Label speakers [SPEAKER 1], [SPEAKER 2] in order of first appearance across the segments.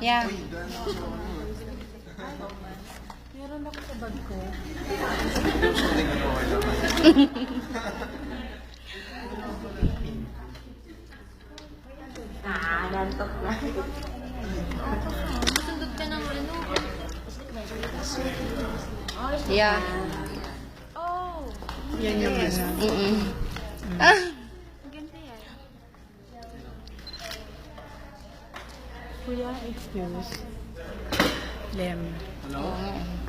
[SPEAKER 1] Yeah.
[SPEAKER 2] Meron ako sa bag ko.
[SPEAKER 3] Something ano kailangan.
[SPEAKER 2] Nantok na.
[SPEAKER 4] Masundot ka ng ano.
[SPEAKER 1] Yeah.
[SPEAKER 4] Oh!
[SPEAKER 2] Yan yung ano.
[SPEAKER 1] Ah.
[SPEAKER 4] Maganda yan.
[SPEAKER 2] Kuya, excuse. Lem.
[SPEAKER 3] Hello?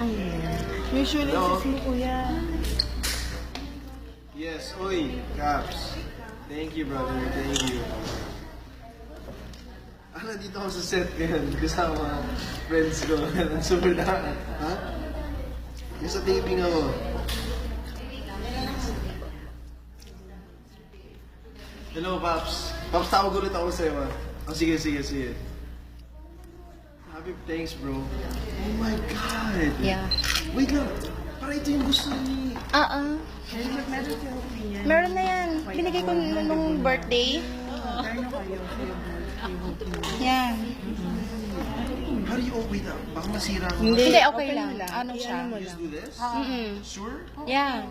[SPEAKER 2] Ay, Lem. Usually,
[SPEAKER 3] Hello?
[SPEAKER 2] sis mo, kuya.
[SPEAKER 3] Yes, oy, Caps. Thank you, brother. Thank you. Nandito ako sa set ngayon kasama friends ko. Super na. Ha? Yung sa taping ako. Hello, Paps. Paps, tawag ulit ako sa'yo, ha? Oh, sige. Happy thanks, bro. Oh my God.
[SPEAKER 1] Yeah.
[SPEAKER 3] Wait lang. Para ito yung gusto ni...
[SPEAKER 1] Meron na yan. Binigay ko nung birthday. Yan.
[SPEAKER 3] How do you... Oh, wait lang. Baka masira ako.
[SPEAKER 1] Hindi, okay lang. Ano siya?
[SPEAKER 3] Just do this? Sure?
[SPEAKER 1] Yeah.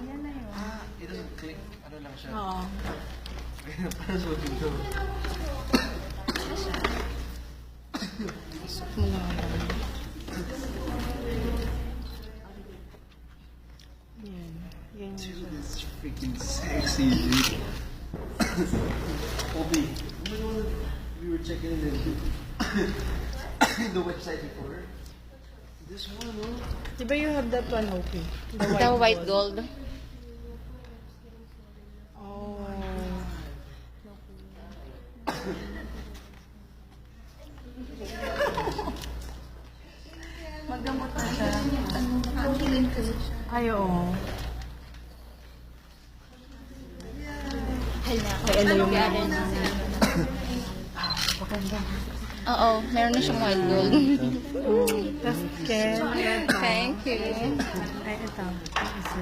[SPEAKER 3] It doesn't click. Ano lang siya?
[SPEAKER 2] Oo.
[SPEAKER 3] Paano sa dito?
[SPEAKER 2] Yan.
[SPEAKER 3] Dude, it's freaking sexy, dude. Obi, remember when we were checking in the website before? This one, no?
[SPEAKER 2] Diba you have that one, okay?
[SPEAKER 1] The white gold.
[SPEAKER 2] Oh.
[SPEAKER 4] Magdamot na siya. Ang kilin ko siya.
[SPEAKER 2] Ay, oo.
[SPEAKER 4] Hala.
[SPEAKER 2] Ay, ano yung
[SPEAKER 1] Oo, meron na siyang white gold.
[SPEAKER 2] Tapos, Ken.
[SPEAKER 1] Thank you.
[SPEAKER 2] Ay, ito. Isa.